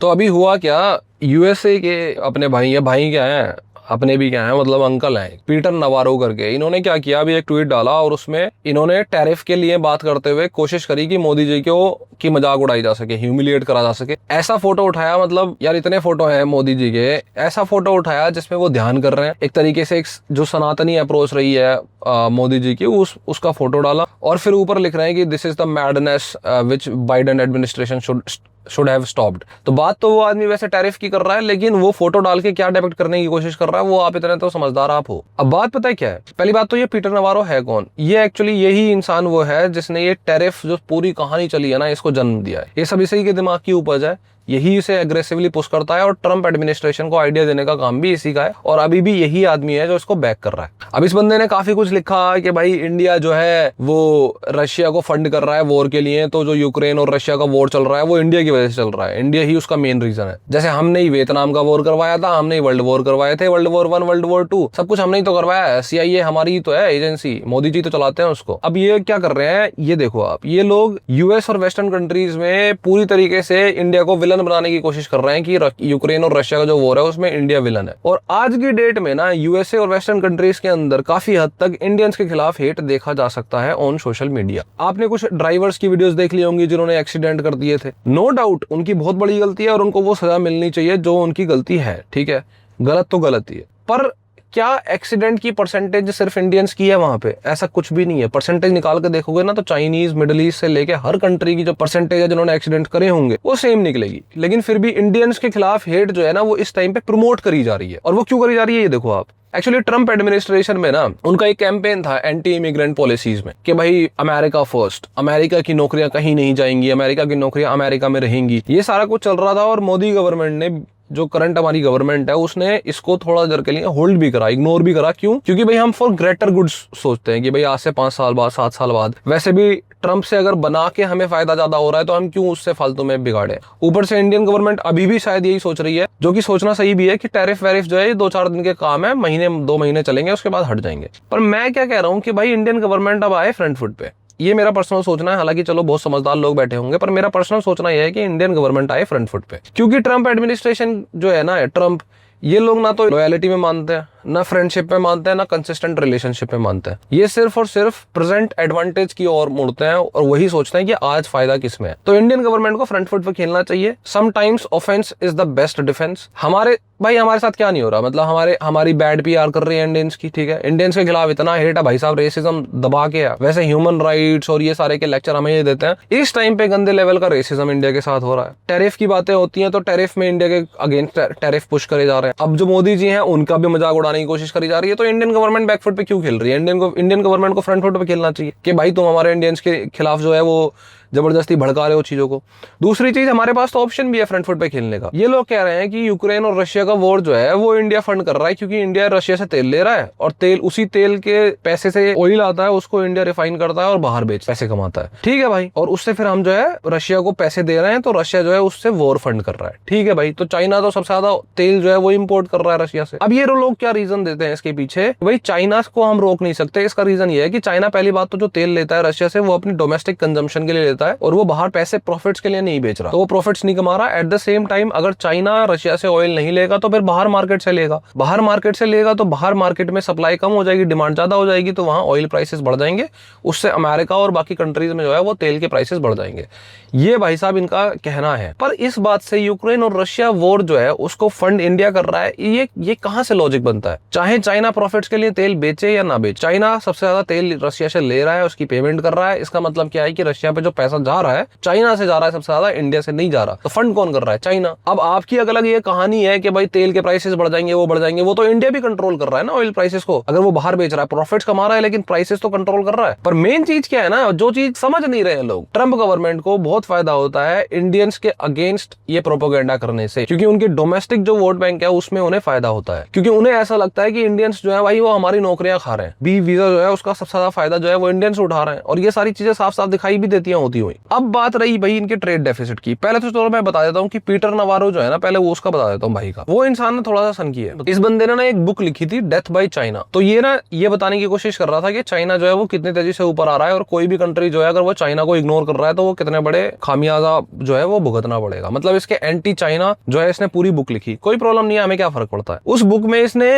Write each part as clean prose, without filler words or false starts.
तो अभी हुआ क्या, यूएसए के अपने भाई क्या हैं, अपने भी क्या है मतलब अंकल हैं, पीटर नवारो करके, इन्होंने क्या किया, अभी एक ट्वीट डाला और उसमें इन्होंने टैरिफ के लिए बात करते हुए कोशिश करी कि मोदी जी को की मजाक उड़ाई जा सके, ह्यूमिलिएट करा जा सके। ऐसा फोटो उठाया, मतलब यार इतने फोटो हैं मोदी जी के, ऐसा फोटो उठाया जिसमें वो ध्यान कर रहे हैं, एक तरीके से एक जो सनातनी अप्रोच रही है मोदी जी की, उसका फोटो डाला और फिर ऊपर लिख रहे हैं कि this is the madness which Biden administration should have stopped. तो बात तो वो आदमी वैसे टैरिफ की कर रहा है, लेकिन वो फोटो डाल के क्या डिपिक्ट करने की कोशिश कर रहा है, वो आप इतने तो समझदार आप हो। अब बात पता है क्या है, पहली बात तो ये पीटर नवारो है कौन, ये एक्चुअली यही इंसान वो है जिसने ये टैरिफ जो पूरी कहानी चली है ना, इसको जन्म दिया है। ये सब इसी के दिमाग की उपज है, यही इसे एग्रेसिवली पुश करता है और ट्रम्प एडमिनिस्ट्रेशन को आइडिया देने का काम भी इसी का है, और अभी भी यही आदमी है जो इसको बैक कर रहा है। अब इस बंदे ने काफी कुछ लिखा कि भाई इंडिया जो है वो रशिया को फंड कर रहा है वॉर के लिए, तो जो यूक्रेन और रशिया का वॉर चल रहा है वो इंडिया की वजह से चल रहा है, इंडिया ही उसका मेन रीजन है। जैसे हमने ही वियतनाम का वॉर करवाया था, हमने ही वर्ल्ड वॉर करवाए थे, वर्ल्ड वॉर 1 वर्ल्ड वॉर 2 सब कुछ हमने ही तो करवाया है, CIA हमारी ही तो है एजेंसी, मोदी जी तो चलाते हैं उसको। अब ये क्या कर रहे हैं, ये देखो आप, ये लोग यूएस और वेस्टर्न कंट्रीज में पूरी तरीके से इंडिया को विलन बनाने की कोशिश कर रहे हैं कि यूक्रेन और रशिया का जो वॉर है उसमें इंडिया विलन है। और आज की डेट में ना यूएसए और वेस्टर्न कंट्रीज के अंदर काफी हद तक इंडियंस के खिलाफ हेट देखा जा सकता है ऑन सोशल मीडिया। आपने कुछ ड्राइवर्स की वीडियोस देख ली होंगी जिन्होंने एक्सीडेंट कर दिए थे, नो डाउट उनकी बहुत बड़ी गलती है और उनको वो सजा मिलनी चाहिए जो उनकी गलती है, ठीक है, गलत तो गलत ही है। पर क्या एक्सीडेंट की परसेंटेज सिर्फ इंडियंस की है वहां पे? ऐसा कुछ भी नहीं है। परसेंटेज निकाल के देखोगे ना तो चाइनीज, मिडिल ईस्ट से लेके हर कंट्री की जो परसेंटेज है जिन्होंने एक्सीडेंट करे होंगे वो सेम निकलेगी। लेकिन फिर भी इंडियंस के खिलाफ हेट जो है ना वो इस टाइम पे प्रमोट करी जा रही है। और वो क्यों करी जा रही है ये देखो आप। एक्चुअली ट्रम्प एडमिनिस्ट्रेशन में ना उनका एक कैंपेन था एंटी इमिग्रेंट पॉलिसीज में कि भाई अमेरिका फर्स्ट, अमेरिका की नौकरियां कहीं नहीं जाएंगी, अमेरिका की नौकरियां अमेरिका में रहेंगी, ये सारा कुछ चल रहा था। और मोदी गवर्नमेंट ने, जो करंट हमारी गवर्नमेंट है, उसने इसको थोड़ा देर के लिए होल्ड भी करा, इग्नोर भी करा। क्यों? क्योंकि भाई हम फॉर ग्रेटर गुड्स सोचते हैं कि भाई आज से 5 साल बाद, 7 साल बाद, वैसे भी ट्रम्प से अगर बना के हमें फायदा ज्यादा हो रहा है तो हम क्यों उससे फालतू में बिगाड़े। ऊपर से इंडियन गवर्नमेंट अभी भी शायद यही सोच रही है, जो कि सोचना सही भी है, कि टैरिफ वैरिफ जो है ये 2-4 दिन के काम है, महीने 2 महीने चलेंगे उसके बाद हट जाएंगे। पर मैं क्या कह रहा हूँ कि भाई इंडियन गवर्नमेंट अब आए फ्रंट फुट पे। ये मेरा पर्सनल सोचना है, हालांकि चलो बहुत समझदार लोग बैठे होंगे, पर मेरा पर्सनल सोचना यह है कि इंडियन गवर्नमेंट आए फ्रंट फुट पे। क्योंकि ट्रम्प एडमिनिस्ट्रेशन जो है ना, ट्रम्प, ये लोग ना तो लॉयलिटी में मानते हैं, ना फ्रेंडशिप में मानते हैं, ना कंसिस्टेंट रिलेशनशिप में मानते हैं। ये सिर्फ और सिर्फ प्रेजेंट एडवांटेज की ओर मुड़ते हैं और वही सोचते हैं कि आज फायदा किस में है। तो इंडियन गवर्नमेंट को फ्रंट फुट पे खेलना चाहिए। Sometimes offence is the best defence. हमारे साथ क्या नहीं हो रहा, मतलब हमारी बैड PR कर रही है इंडियंस की, ठीक है, इंडियंस के खिलाफ इतना हेट है भाई साहब, रेसिज्म दबा के है। वैसे ह्यूमन राइट्स और ये सारे के लेक्चर हमें ये देते हैं, इस टाइम पे गंदे लेवल का रेसिज्म इंडिया के साथ हो रहा है। टैरिफ की बातें होती हैं तो टैरिफ में इंडिया के अगेंस्ट टैरिफ पुश करे जा रहे हैं। अब जो मोदी जी हैं उनका भी मजाक उड़ाने की कोशिश करी जा रही है। तो इंडियन गवर्नमेंट बैकफुट पे क्यों खेल रही है? इंडियन गवर्नमेंट को फ्रंट फुट पे खेलना चाहिए कि भाई तुम हमारे इंडियंस के खिलाफ जो है वो जबरदस्ती भड़का रहे हो चीजों को। दूसरी चीज, हमारे पास तो ऑप्शन भी है फ्रंट फुट पे खेलने का। ये लोग कह रहे हैं कि यूक्रेन और रशिया का वॉर जो है वो इंडिया फंड कर रहा है, क्योंकि इंडिया रशिया से तेल ले रहा है और उसी तेल के पैसे से ऑयल आता है, उसको इंडिया रिफाइन करता है और बाहर बेच पैसे कमाता है, ठीक है भाई। और उससे फिर हम जो है रशिया को पैसे दे रहे हैं, तो रशिया जो है उससे वॉर फंड कर रहा है, ठीक है भाई। तो चाइना तो सबसे ज्यादा तेल जो है वो इम्पोर्ट कर रहा है रशिया से। अब ये लोग क्या रीजन देते हैं इसके पीछे, भाई चाइना को हम रोक नहीं सकते। इसका रीजन ये है कि चाइना पहली बात तो जो तेल लेता है रशिया से वो अपनी डोमेस्टिक कंजम्पशन के लिए लेता है और वो बाहर पैसे प्रॉफिट्स के लिए नहीं बेच रहा, तो वो प्रॉफिट्स नहीं कमा रहा। एट द सेम टाइम अगर चाइना रशिया से ऑयल नहीं लेगा तो फिर बाहर मार्केट से लेगा, बाहर मार्केट से लेगा तो बाहर मार्केट में सप्लाई कम हो जाएगी, डिमांड ज्यादा हो जाएगी, तो वहां ऑयल प्राइसेस बढ़ जाएंगे। उससे अमेरिका और बाकी कंट्रीज में जो है वो तेल के प्राइसेस बढ़ जाएंगे। ये भाई साहब इनका कहना है। पर इस बात से यूक्रेन और रशिया वॉर जो है उसको फंड इंडिया कर रहा है, ये कहां से लॉजिक बनता है? चाहे चाइना प्रॉफिट्स के लिए तेल बेचे या ना बेचे, चाइना सबसे ज्यादा तेल रशिया से ले रहा है, उसकी पेमेंट कर रहा है। इसका मतलब क्या है कि रशिया पे जो पैसा जा रहा है चाइना से जा रहा है सबसे ज्यादा, इंडिया से नहीं जा रहा। तो फंड कौन कर रहा है? चाइना। अब आपकी अलग ये कहानी है कि भाई तेल के प्राइसेस बढ़ जाएंगे, वो बढ़ जाएंगे, वो तो इंडिया भी कंट्रोल कर रहा है ना ऑयल प्राइसेस को। अगर वो बाहर बेच रहा है, प्रॉफिट्स कमा रहा है, लेकिन प्राइसेस तो कंट्रोल कर रहा है। पर मेन चीज क्या है ना, जो चीज समझ नहीं रहे लोग, ट्रम्प गवर्नमेंट को बहुत फायदा होता है इंडियंस के अगेंस्ट ये प्रोपेगेंडा करने से, क्योंकि उनके डोमेस्टिक जो वोट बैंक है उसमें उन्हें फायदा होता है। क्योंकि उन्हें ऐसा लगता है कि इंडियंस जो है भाई वो हमारी नौकरियां खा रहे हैं, बी वीजा जो है उसका सबसे ज्यादा फायदा जो है वो इंडियंस उठा रहे हैं। और ये सारी चीजें साफ साफ दिखाई भी देती होती होती हुई। अब बात रही भाई इनके ट्रेड डेफिसिट की। पहले तो चलो मैं बता देता हूँ कि पीटर नवारो जो है ना, पहले वो उसका बता देता हूँ भाई का। वो इंसान ना थोड़ा सा सनकी है। इस बंदे ने ना एक बुक लिखी थी डेथ बाय चाइना। तो ये ना ये बताने की कोशिश कर रहा था कि चाइना जो है वो कितनी तेजी से ऊपर आ रहा है, और कोई भी कंट्री जो है अगर वो चाइना को इग्नोर कर रहा है तो वो कितने बड़े खामियाजा जो है वो भुगतना पड़ेगा। मतलब इसके एंटी चाइना जो है इसने पूरी बुक लिखी। कोई प्रॉब्लम नहीं है, हमें क्या फर्क पड़ता है। उस बुक में इसने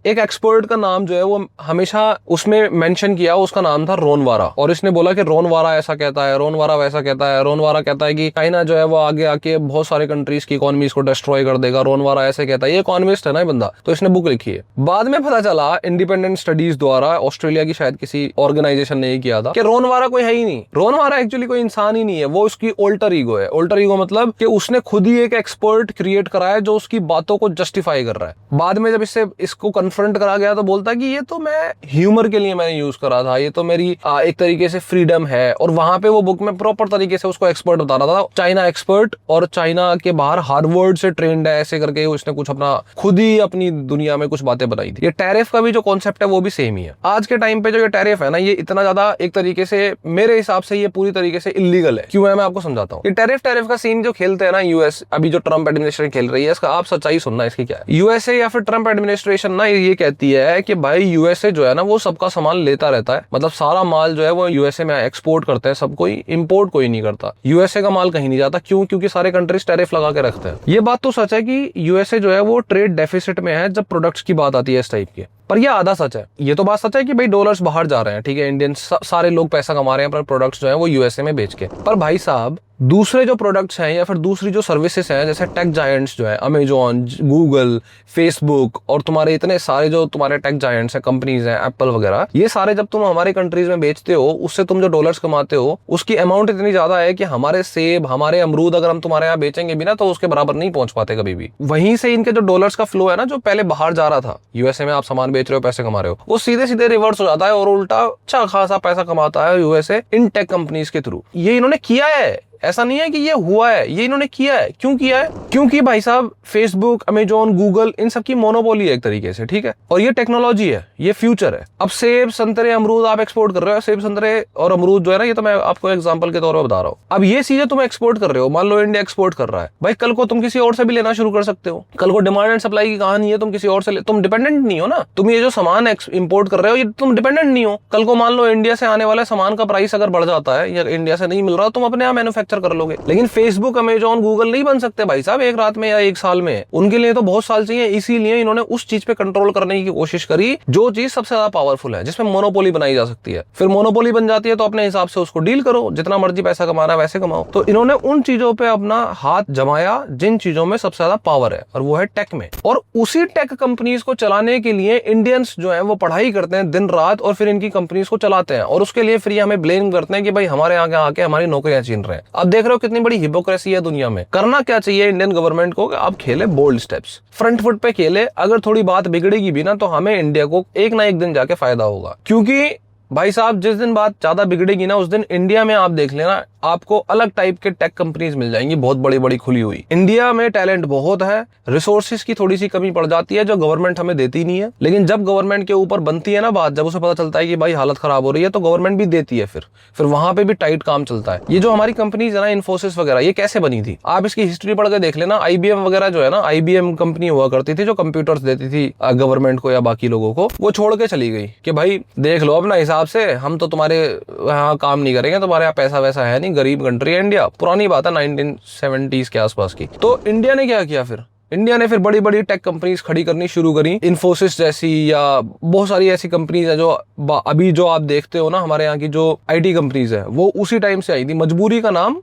एक एक्सपर्ट का नाम जो है वो हमेशा उसमें मेंशन किया, उसका नाम था रोन वारा। और इसने बोला कि रोन वारा ऐसा कहता है, रोन वारा वैसा कहता है। रोन वारा कहता है कि चाइना जो है वो आगे आके बहुत सारे कंट्रीज की इकोनॉमीज को डिस्ट्रॉय कर देगा। रोन वारा ऐसे कहता है। ये इकोनॉमिस्ट है ना ये बंदा, तो इसने बुक लिखी है। बाद में पता चला इंडिपेंडेंट स्टडीज द्वारा, ऑस्ट्रेलिया की शायद किसी ऑर्गेनाइजेशन ने किया था, कि रोन वारा कोई है ही नहीं। रोन वारा एक्चुअली कोई इंसान ही नहीं है, वो उसकी ऑल्टर ईगो है। ऑल्टर ईगो मतलब कि उसने खुद ही एक एक्सपर्ट क्रिएट करा है जो उसकी बातों को जस्टिफाई कर रहा है। बाद में जब इसको कन्फ्रंट करा गया तो बोलता कि ये तो मैं ह्यूमर के लिए मैंने यूज करा था, ये तो मेरी एक तरीके से फ्रीडम है। और वहां पे वो बुक में प्रॉपर तरीके से उसको एक्सपर्ट बता रहा था, चाइना एक्सपर्ट, और चाइना के बाहर हार्वर्ड से ट्रेंड है, ऐसे करके उसने कुछ अपना खुद ही अपनी दुनिया में कुछ बातें बनाई थी। ये टैरिफ का भी जो कॉन्सेप्ट है वो भी सेम ही है। आज के टाइम पे जो ये टैरिफ है ना, ये इतना ज्यादा एक तरीके से मेरे हिसाब से ये पूरी तरीके से इलीगल है। क्यों है मैं आपको समझाता हूँ। ये टैरिफ का सीन जो खेलते हैं ना यूएस, अभी जो ट्रम्प एडमिनिस्ट्रेशन खेल रही है, इसका आप सच्चाई सुनना इसकी क्या है। यूएसए या फिर ट्रम्प एडमिनिस्ट्रेशन ना ये कहती है कि भाई यूएसए जो है ना वो सबका सामान लेता रहता है। मतलब सारा माल जो है वो यूएसए में एक्सपोर्ट करते हैं सब, कोई इंपोर्ट कोई नहीं करता। यूएसए का माल कहीं नहीं जाता। क्यों? क्योंकि सारे कंट्रीज टैरिफ लगा के रखते हैं। ये बात तो सच है कि यूएसए जो है वो ट्रेड डेफिसिट में है जब प्रोडक्ट्स की बात आती है इस टाइप की। पर ये आधा सच है। ये तो बात सच है कि भाई डॉलर्स बाहर जा रहे हैं, ठीक है, इंडियन सारे लोग पैसा कमा रहे हैं पर प्रोडक्ट्स जो है वो यूएसए में बेच के। पर भाई साहब दूसरे जो प्रोडक्ट्स हैं या फिर दूसरी जो सर्विसेज हैं, जैसे टेक जायंट्स जो है अमेजॉन, गूगल, फेसबुक, और तुम्हारे इतने सारे जो तुम्हारे टेक जायंट्स हैं, कंपनीज हैं, एप्पल वगैरह, ये सारे जब तुम हमारे कंट्रीज में बेचते हो, उससे तुम जो डॉलर्स कमाते हो उसकी अमाउंट इतनी ज्यादा है कि हमारे सेब, हमारे अमरूद अगर हम तुम्हारे यहाँ बेचेंगे भी ना तो उसके बराबर नहीं पहुंच पाते कभी भी। वहीं से इनके जो डॉलर्स का फ्लो है ना, जो पहले बाहर जा रहा था, यूएसए में आप सामान बेच रहे हो, पैसे कमा रहे हो, वो सीधे सीधे रिवर्स हो जाता है और उल्टा अच्छा खासा पैसा कमाता है यूएसए इन टेक कंपनीज के थ्रू। ये इन्होंने किया है, ऐसा नहीं है कि ये हुआ है, ये इन्होंने किया है। क्यों किया है? क्योंकि भाई साहब फेसबुक, अमेजॉन, गूगल, इन सब की मोनोपोली है एक तरीके से, ठीक है, और ये टेक्नोलॉजी है, ये फ्यूचर है। अब सेब, संतरे, अमरूद आप एक्सपोर्ट कर रहे हो, सेब, संतरे और अमरूद जो है ना, ये तो मैं आपको एग्जांपल के तौर पर बता रहा हूँ। अब ये चीजें तुम एक्सपोर्ट कर रहे हो, मान लो इंडिया एक्सपोर्ट कर रहा है, भाई कल को तुम किसी और से भी लेना शुरू कर सकते हो। कल को डिमांड एंड सप्लाई की कहानी है, तुम किसी और से तुम डिपेंडेंट नहीं हो ना। तुम ये जो सामान इंपोर्ट कर रहे हो, ये तुम डिपेंडेंट नहीं हो। कल को मान लो इंडिया से आने वाले सामान का प्राइस अगर बढ़ जाता है या इंडिया से नहीं मिल रहा, तुम अपने यहाँ मैन्युफैक्चर कर लोगे। लेकिन फेसबुक, अमेजॉन, गूगल नहीं बन सकते भाई साहब एक रात में या एक साल में। उनके लिए तो बहुत साल चाहिए। इसीलिए इन्होंने उस चीज पे कंट्रोल करने की कोशिश करी जो चीज सबसे ज्यादा पावरफुल है, जिसमें मोनोपोली बनाई जा सकती है। फिर मोनोपोली बन जाती है तो अपने हिसाब से उसको डील करो, जितना मर्जी पैसा कमाना है वैसे कमाओ। तो इन्होंने उन चीजों पे अपना हाथ जमाया जिन चीजों में सबसे ज्यादा पावर है, और वो है टेक में। और उसी टेक कंपनीज को चलाने के लिए इंडियंस जो है वो पढ़ाई करते हैं दिन रात, और फिर इनकी कंपनीज को चलाते हैं, और उसके लिए फिर हमें ब्लेम करते हैं कि भाई हमारे आगे आके हमारी नौकरियां छीन रहे हैं। अब देख रहे हो कितनी बड़ी हिपोक्रेसी है दुनिया में। करना क्या चाहिए इंडियन गवर्नमेंट को? आप खेले बोल्ड स्टेप्स, फ्रंट फुट पे खेले। अगर थोड़ी बात बिगड़ेगी भी ना तो हमें इंडिया को एक ना एक दिन जाके फायदा होगा। क्योंकि भाई साहब जिस दिन बात ज्यादा बिगड़ेगी ना, उस दिन इंडिया में आप देख लेना आपको अलग टाइप के टेक कंपनीज मिल जाएंगी, बहुत बड़ी बड़ी खुली हुई। इंडिया में टैलेंट बहुत है, रिसोर्सेज की थोड़ी सी कमी पड़ जाती है जो गवर्नमेंट हमें देती नहीं है। लेकिन जब गवर्नमेंट के ऊपर बनती है ना बात, जब उसे पता चलता है कि भाई हालत खराब हो रही है, तो गवर्नमेंट भी देती है। फिर वहां पे भी टाइट काम चलता है। ये जो हमारी कंपनीज है ना, इन्फोसिस वगैरह, ये कैसे बनी थी? आप इसकी हिस्ट्री पढ़ के देख लेना। आईबीएम वगैरह जो है ना, आईबीएम कंपनी हुआ करती थी जो कंप्यूटर्स देती थी गवर्नमेंट को या बाकी लोगों को। वो छोड़ के चली गई कि भाई देख लो अपना हिसाब से, हम तो तुम्हारे यहाँ काम नहीं करेंगे, तुम्हारे यहाँ पैसा वैसा है नहीं, गरीब कंट्री है इंडिया। पुरानी बात है 1970s के आसपास की। तो इंडिया ने क्या किया? फिर इंडिया ने फिर बड़ी बड़ी टेक कंपनीज खड़ी करनी शुरू करी, इन्फोसिस जैसी, या बहुत सारी ऐसी कंपनीज है जो अभी जो आप देखते हो ना, हमारे यहाँ की जो आईटी कंपनीज है वो उसी टाइम से आई थी। मजबूरी का नाम,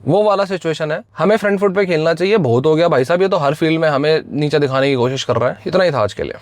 वो वाला सिचुएशन है। हमें फ्रंट फुट पे खेलना चाहिए। बहुत हो गया भाई साहब, ये तो हर फील्ड में हमें नीचे दिखाने की कोशिश कर रहा है। इतना ही था आज के लिए।